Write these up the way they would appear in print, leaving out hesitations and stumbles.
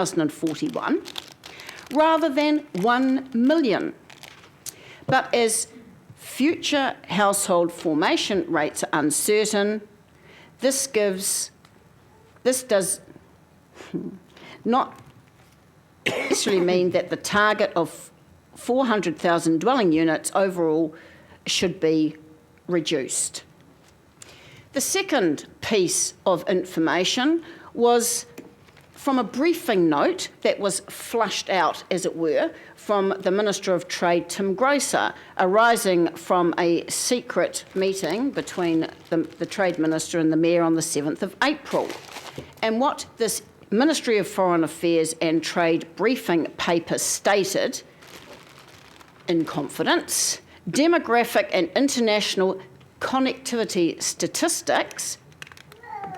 2041, rather than 1 million. But as future household formation rates are uncertain, this does not necessarily mean that the target of 400,000 dwelling units overall should be reduced. The second piece of information was from a briefing note that was flushed out, as it were, from the Minister of Trade, Tim Grosser, arising from a secret meeting between the Trade Minister and the Mayor on the 7th of April. And what this Ministry of Foreign Affairs and Trade briefing paper stated, in confidence, demographic and international connectivity statistics,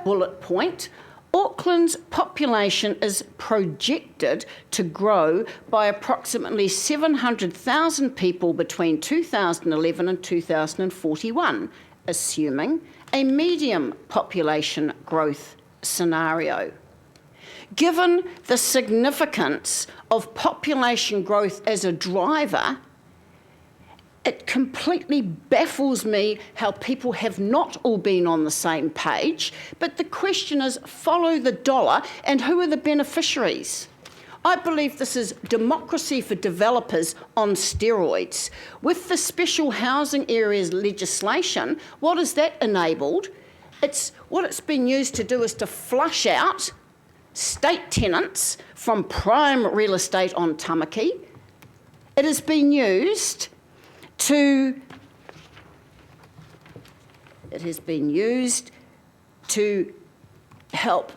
bullet point, Auckland's population is projected to grow by approximately 700,000 people between 2011 and 2041, assuming a medium population growth scenario. Given the significance of population growth as a driver, it completely baffles me how people have not all been on the same page, but the question is, follow the dollar, and who are the beneficiaries? I believe this is democracy for developers on steroids. With the special housing areas legislation, what has that enabled? What it's been used to do is to flush out state tenants from prime real estate on Tamaki. It has been used to help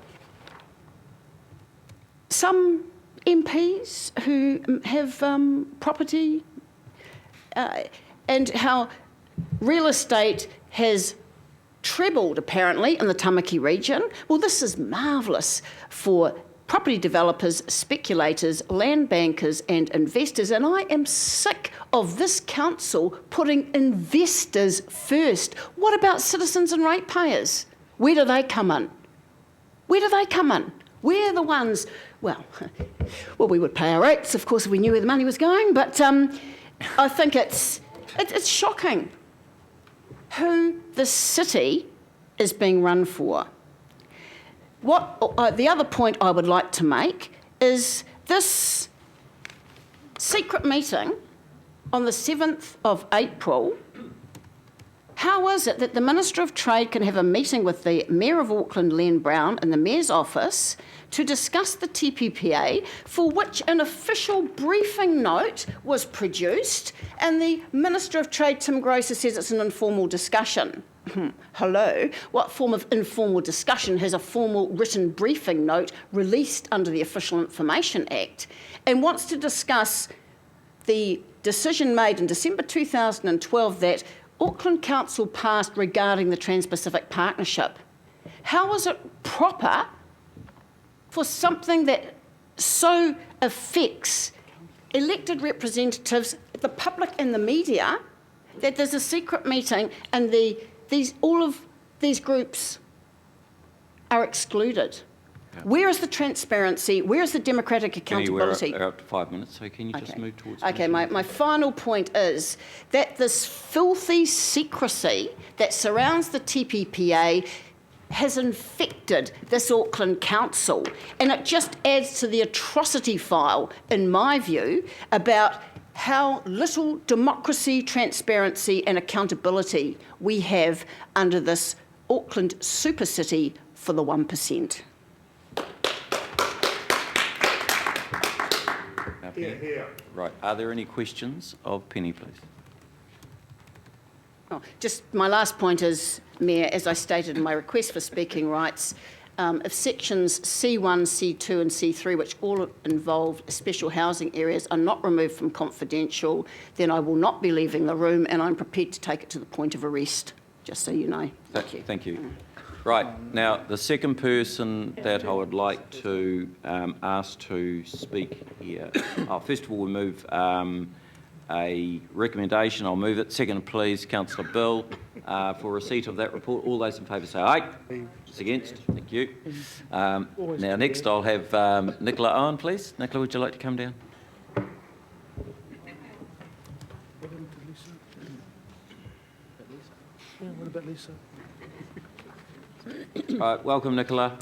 some MPs who have property, and how real estate has trebled, apparently, in the Tamaki region. Well, this is marvellous for property developers, speculators, land bankers and investors, and I am sick of this council putting investors first. What about citizens and ratepayers? Where do they come in? Where do they come in? We're the ones, well, we would pay our rates, of course, if we knew where the money was going, but I think it's shocking who the city is being run for. The other point I would like to make is this secret meeting on the 7th of April. How is it that the Minister of Trade can have a meeting with the Mayor of Auckland, Len Brown, in the Mayor's office to discuss the TPPA, for which an official briefing note was produced, and the Minister of Trade, Tim Grosser, says it's an informal discussion? Hello? What form of informal discussion has a formal written briefing note released under the Official Information Act, and wants to discuss the decision made in December 2012 that Auckland Council passed regarding the Trans-Pacific Partnership? How is it proper for something that so affects elected representatives, the public and the media, that there's a secret meeting and all of these groups are excluded? Yep. Where is the transparency? Where is the democratic accountability? We're up to 5 minutes, so can you just move towards... Okay, my final point is that this filthy secrecy that surrounds the TPPA has infected this Auckland Council, and it just adds to the atrocity file, in my view, about how little democracy, transparency and accountability we have under this Auckland super city for the 1%. Here. Right. Are there any questions of Penny, please? Oh, just my last point is, Mayor, as I stated in my request for speaking rights, if sections C1, C2 and C3, which all involve special housing areas, are not removed from confidential, then I will not be leaving the room, and I'm prepared to take it to the point of arrest, just so you know. Thank you. Thank you. Right. Now, the second person that I would like to ask to speak here. First of all, we move a recommendation. I'll move it. Second, please, Councillor Bill. for receipt of that report. All those in favour say aye. Those against? Thank you. Now, next I'll have Nicola Owen, please. Nicola, would you like to come down? What about Lisa? Right, welcome, Nicola.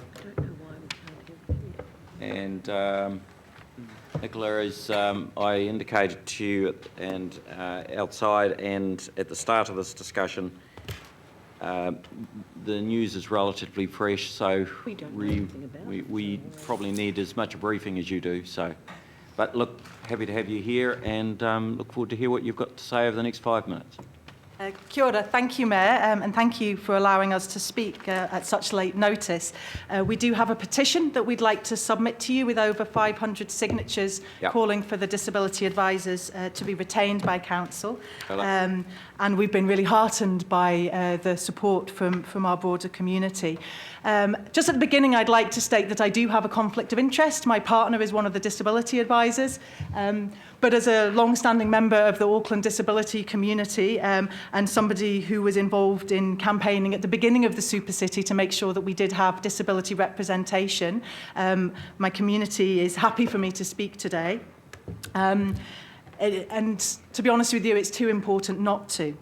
And Nicola, as I indicated to you and outside and at the start of this discussion, the news is relatively fresh, so we probably need as much a briefing as you do. So, but look, happy to have you here, and look forward to hear what you've got to say over the next 5 minutes. Kia ora. Thank you, Mayor, and thank you for allowing us to speak at such late notice. We do have a petition that we'd like to submit to you with over 500 signatures calling for the disability advisors to be retained by Council. And we've been really heartened by the support from our broader community. Just at the beginning, I'd like to state that I do have a conflict of interest. My partner is one of the disability advisors. But as a long-standing member of the Auckland disability community and somebody who was involved in campaigning at the beginning of the Super City to make sure that we did have disability representation, my community is happy for me to speak today. And to be honest with you, it's too important not to.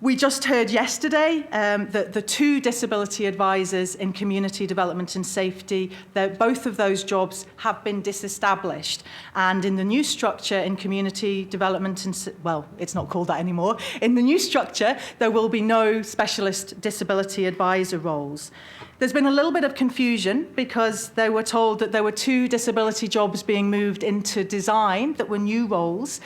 We just heard yesterday that the 2 disability advisors in community development and safety, both of those jobs have been disestablished. And in the new structure in community development and, well, it's not called that anymore. In the new structure, there will be no specialist disability advisor roles. There's been a little bit of confusion because they were told that there were 2 disability jobs being moved into design that were new roles.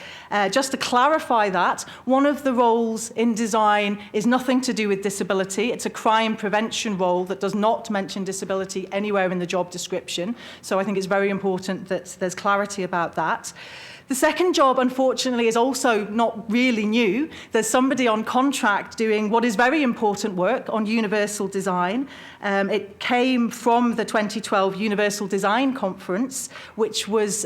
Just to clarify that, one of the roles in design is nothing to do with disability. It's a crime prevention role that does not mention disability anywhere in the job description. So I think it's very important that there's clarity about that. The second job, unfortunately, is also not really new. There's somebody on contract doing what is very important work on universal design. It came from the 2012 Universal Design Conference, which was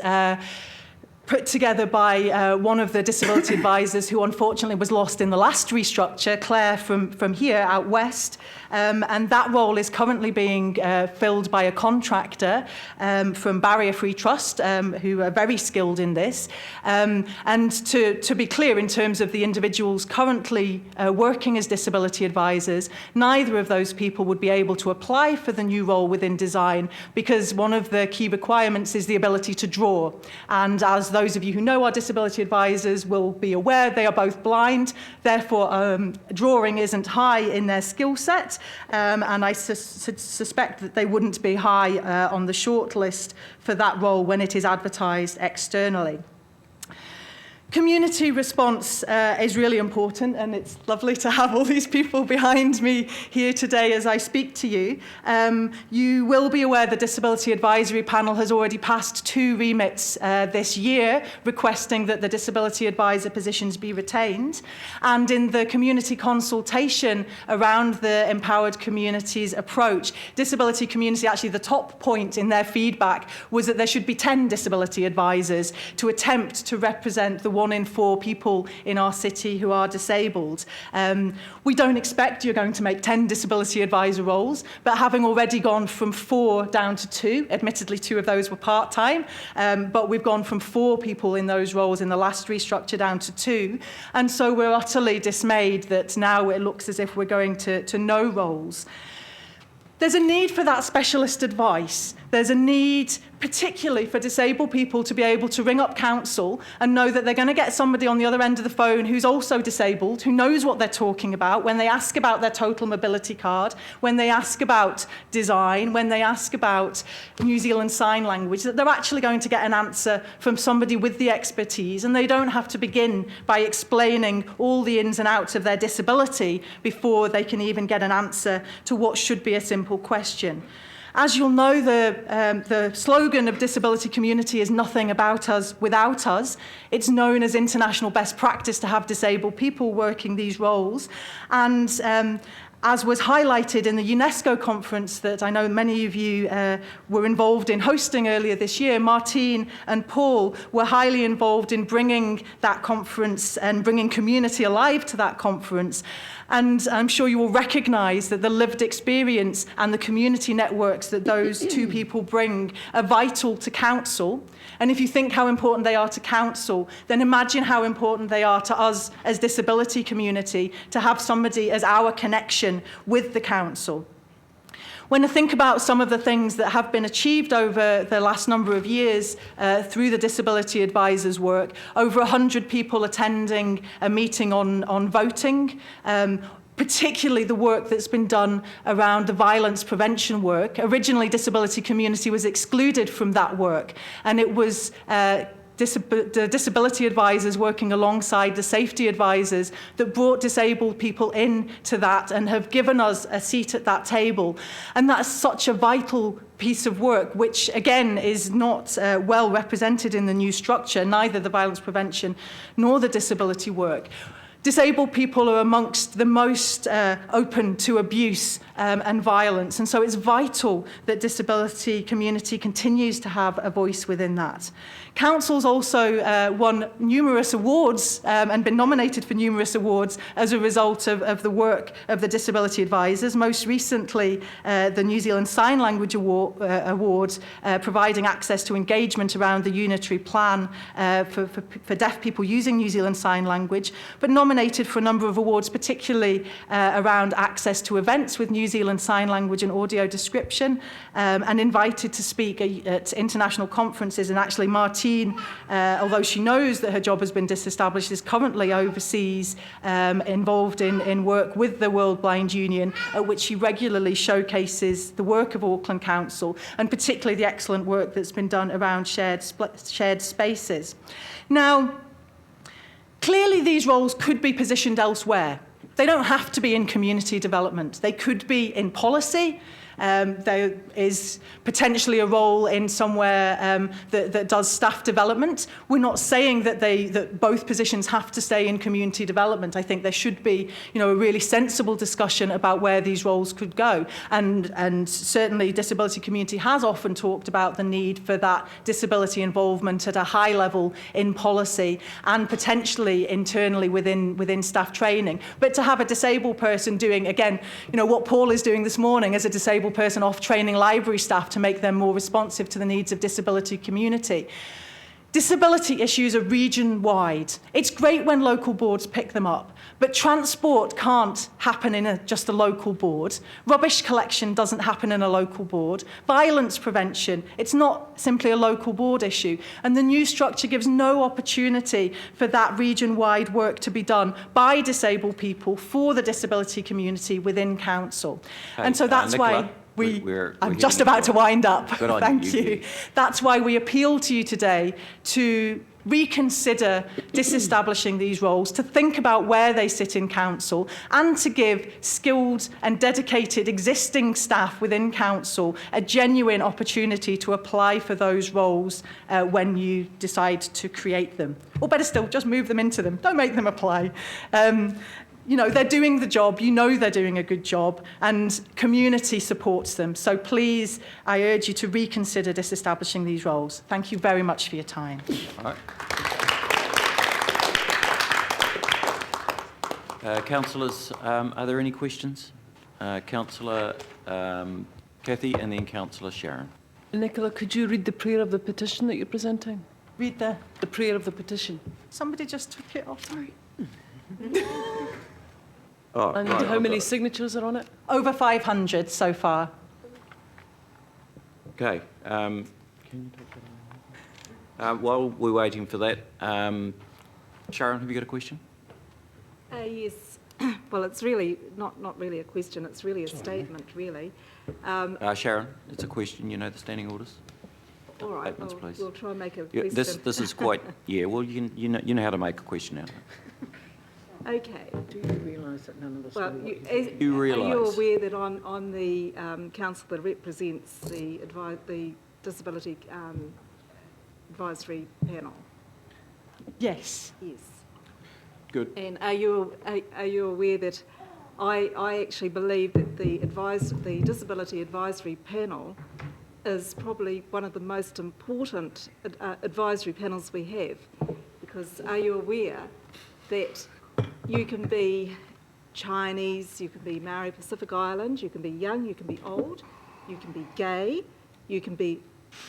put together by one of the disability advisors who unfortunately was lost in the last restructure, Claire from here out west. And that role is currently being filled by a contractor from Barrier Free Trust, who are very skilled in this. And to be clear, in terms of the individuals currently working as disability advisors, neither of those people would be able to apply for the new role within design because one of the key requirements is the ability to draw. And as those of you who know our disability advisors will be aware, they are both blind, therefore drawing isn't high in their skill set, and I suspect that they wouldn't be high on the short list for that role when it is advertised externally. Community response is really important, and it's lovely to have all these people behind me here today as I speak to you. You will be aware the Disability Advisory Panel has already passed 2 remits this year requesting that the disability advisor positions be retained. And in the community consultation around the empowered communities approach, disability community, actually the top point in their feedback was that there should be 10 disability advisors to attempt to represent the 1 in 4 people in our city who are disabled. We don't expect you're going to make 10 disability advisor roles, but having already gone from 4 down to 2, admittedly 2 of those were part-time, but we've gone from 4 people in those roles in the last restructure down to 2, and so we're utterly dismayed that now it looks as if we're going to no roles. There's a need for that specialist advice. There's a need, particularly for disabled people, to be able to ring up council and know that they're going to get somebody on the other end of the phone who's also disabled, who knows what they're talking about when they ask about their total mobility card, when they ask about design, when they ask about New Zealand Sign Language, that they're actually going to get an answer from somebody with the expertise, and they don't have to begin by explaining all the ins and outs of their disability before they can even get an answer to what should be a simple question. As you'll know, the slogan of disability community is nothing about us without us. It's known as international best practice to have disabled people working these roles. And As was highlighted in the UNESCO conference that I know many of you were involved in hosting earlier this year, Martine and Paul were highly involved in bringing that conference and bringing community alive to that conference. And I'm sure you will recognise that the lived experience and the community networks that those two people bring are vital to council. And if you think how important they are to council, then imagine how important they are to us as disability community to have somebody as our connection with the council. When I think about some of the things that have been achieved over the last number of years through the Disability Advisors work, over 100 people attending a meeting on voting, particularly the work that's been done around the violence prevention work. Originally, disability community was excluded from that work, and it was the disability advisors working alongside the safety advisors that brought disabled people into that and have given us a seat at that table. And that's such a vital piece of work, which again is not well represented in the new structure, neither the violence prevention nor the disability work. Disabled people are amongst the most open to abuse and violence, and so it's vital that disability community continues to have a voice within that. Council's also won numerous awards and been nominated for numerous awards as a result of the work of the disability advisors. Most recently, the New Zealand Sign Language Award, providing access to engagement around the unitary plan for deaf people using New Zealand Sign Language, but nominated for a number of awards, particularly around access to events with New Zealand Sign Language and audio description, and invited to speak at international conferences. And actually, Martine, although she knows that her job has been disestablished, is currently overseas involved in work with the World Blind Union, at which she regularly showcases the work of Auckland Council, and particularly the excellent work that's been done around shared spaces. Now, clearly these roles could be positioned elsewhere. They don't have to be in community development. They could be in policy. There is potentially a role in somewhere that does staff development. We're not saying that both positions have to stay in community development. I think there should be, a really sensible discussion about where these roles could go. And certainly disability community has often talked about the need for that disability involvement at a high level in policy and potentially internally within staff training. But to have a disabled person doing, again, what Paul is doing this morning as a disabled person off training library staff to make them more responsive to the needs of disability community. Disability issues are region-wide. It's great when local boards pick them up, but transport can't happen in just a local board. Rubbish collection doesn't happen in a local board. Violence prevention, it's not simply a local board issue. And the new structure gives no opportunity for that region-wide work to be done by disabled people for the disability community within council. And so that's Nicola, why I'm just about to wind up. Thank you. That's why we appeal to you today to reconsider disestablishing these roles, to think about where they sit in council, and to give skilled and dedicated existing staff within council a genuine opportunity to apply for those roles when you decide to create them. Or better still, just move them into them. Don't make them apply. They're doing the job, they're doing a good job, and community supports them. So please, I urge you to reconsider disestablishing these roles. Thank you very much for your time. All right. Councillors, are there any questions? Councillor Kathy and then Councillor Sharon. Nicola, could you read the prayer of the petition that you're presenting? Read the prayer of the petition. Somebody just took it off. Sorry. And how many signatures are on it? Over 500 so far. Okay. Can you take that? While we're waiting for that, Sharon, have you got a question? Yes. Well, it's really not really a question. It's really a statement, really. Sharon, it's a question. You know the standing orders. All right. Statements, please. We'll try and make a question. This is quite. Yeah. Well, you know how to make a question out of it. Okay. Do you realise that none of us Well, you realise? Are you aware that on the council that represents the disability advisory panel? Yes. Yes. Good. And are you aware that I actually believe that the Disability Advisory Panel is probably one of the most important advisory panels we have, because are you aware that you can be Chinese, you can be Maori Pacific Island, you can be young, you can be old, you can be gay, you can be